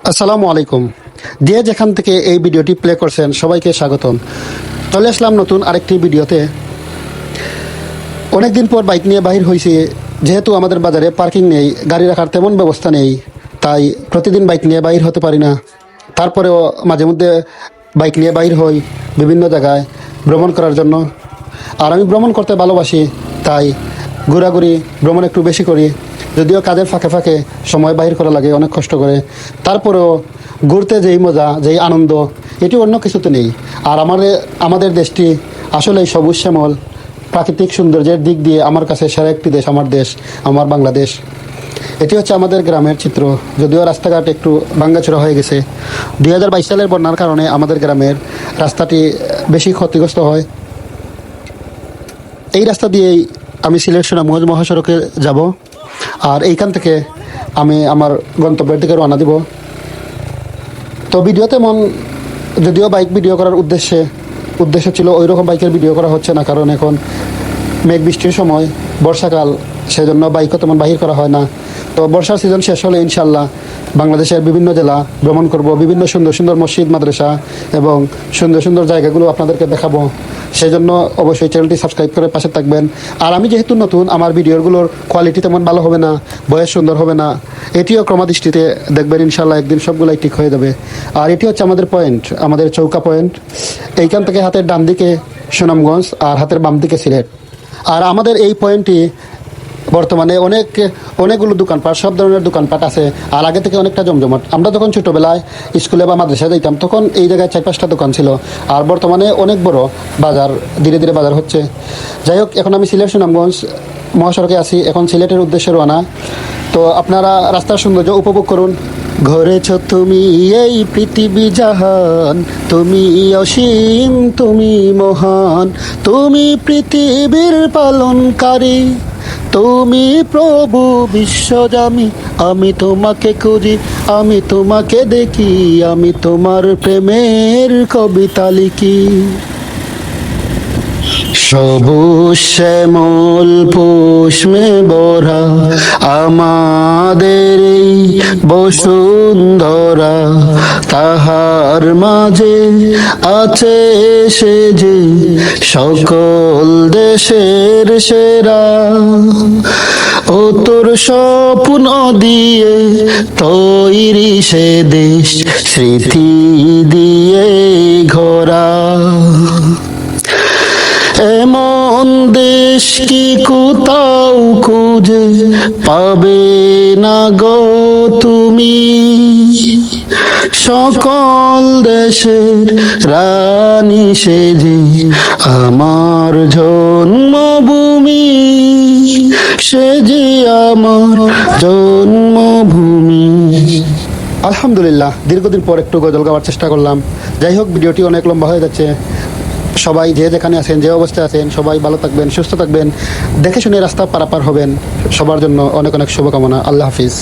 আসসালামু আলাইকুম। যে যেখান থেকে এই ভিডিওটি প্লে করছেন সবাইকে স্বাগতম। চলে আসলাম নতুন আরেকটি ভিডিওতে। অনেকদিন পর বাইক নিয়ে বাহির হয়েছি। যেহেতু আমাদের বাজারে পার্কিং নেই, গাড়ি রাখার তেমন ব্যবস্থা নেই, তাই প্রতিদিন বাইক নিয়ে বাহির হতে পারি না। তারপরেও মাঝে মধ্যে বাইক নিয়ে বাহির হই বিভিন্ন জায়গায় ভ্রমণ করার জন্য। আর আমি ভ্রমণ করতে ভালোবাসি, তাই ঘোরাঘুরি ভ্রমণ একটু বেশি করি। যদিও কাজের ফাঁকে ফাঁকে সময় বাহির করা লাগে অনেক কষ্ট করে, তারপরেও ঘুরতে যেই মজা, যেই আনন্দ, এটি অন্য কিছুতে নেই। আর আমাদের দেশটি আসলে সবুজ শ্যামল প্রাকৃতিক সৌন্দর্যের দিক দিয়ে আমার কাছে সেরা একটি দেশ আমার দেশ, আমার বাংলাদেশ। এটি হচ্ছে আমাদের গ্রামের চিত্র। যদিও রাস্তাঘাট একটু ভাঙ্গাচোরা হয়ে গেছে। 2022 সালের বন্যার কারণে আমাদের গ্রামের রাস্তাটি বেশি ক্ষতিগ্রস্ত হয়। এই রাস্তা দিয়েই আমি সিলেট সুনামগঞ্জ মহাসড়কে যাব, আর এইখান থেকে আমি আমার গন্তব্যের দিকে রওনা দিব। তো ভিডিওতে যদিও বাইক ভিডিও করার উদ্দেশ্য ছিল, ওই রকম বাইকের ভিডিও করা হচ্ছে না, কারণ এখন মেঘ বৃষ্টির সময়, বর্ষাকাল, সেজন্য বাইকও তেমন বাহির করা হয় না। তো বর্ষার সিজন শেষ হলে ইনশাল্লাহ বাংলাদেশের বিভিন্ন জেলা ভ্রমণ করব, বিভিন্ন সুন্দর সুন্দর মসজিদ, মাদ্রাসা এবং সুন্দর সুন্দর জায়গাগুলো আপনাদেরকে দেখাবো। সেজন্য অবশ্যই চ্যানেলটি সাবস্ক্রাইব করে পাশে থাকবেন। আর আমি যেহেতু নতুন, আমার ভিডিওগুলোর কোয়ালিটি তেমন ভালো হবে না, বয়স সুন্দর হবে না, এটিও ক্রমাদৃষ্টিতে দেখবেন ইনশাল্লাহ একদিন সবগুলাই ঠিক হয়ে যাবে। আর এটি হচ্ছে আমাদের পয়েন্ট, আমাদের চৌকা পয়েন্ট। এইখান থেকে হাতের ডান দিকে সুনামগঞ্জ আর হাতের বাম দিকে সিলেট। আর আমাদের এই পয়েন্টটি বর্তমানে অনেকগুলো দোকানপাট, সব ধরনের দোকানপাট আছে। আর আগে থেকে অনেকটা জমজমাট। আমরা যখন ছোটোবেলায় স্কুলে বা মাদ্রাসায় যাইতাম, তখন এই জায়গায় 4-5টা দোকান ছিল। আর বর্তমানে অনেক বড় বাজার, ধীরে ধীরে বাজার হচ্ছে। যাই হোক, এখন আমি সিলেট সুনামগঞ্জ মহাসড়কে আছি, এখন সিলেটের উদ্দেশ্যে রওনা। তো আপনারা রাস্তার সৌন্দর্য উপভোগ করুন। গড়েছ তুমি এই পৃথিবী জাহান, তুমি অসীম, তুমি মহান, তুমি পৃথিবীর পালনকারী, তুমি প্রভু বিশ্বজামি। আমি তোমাকে খুঁজি, আমি তোমাকে দেখি, আমি তোমার প্রেমের কবিতা লিখি। সবুজ শ্যামল পুষ্পে ভরা আমাদের এই বসুন্ধরা, তাহার মাঝে আছে সে যে সকল দেশের সেরা। ও তোর স্বপ্ন দিয়ে তৈরি সে দেশ, স্মৃতি দিয়ে ঘোরা। এমন দেশ কি কোথাও খুঁজে পাবে না গো তুমি, সকল দেশের রানী সেজে আমার জন্মভূমি, সে যে আমার জন্মভূমি। আলহামদুলিল্লাহ, দীর্ঘদিন পর একটু গজল গাওয়ার চেষ্টা করলাম। যাই হোক, ভিডিওটি অনেক লম্বা হয়ে যাচ্ছে। সবাই যে যেখানে আছেন, যে অবস্থায় আছেন, সবাই ভালো থাকবেন, সুস্থ থাকবেন, দেখে শুনে রাস্তা পারাপার হবেন। সবার জন্য অনেক অনেক শুভকামনা। আল্লাহ হাফিজ।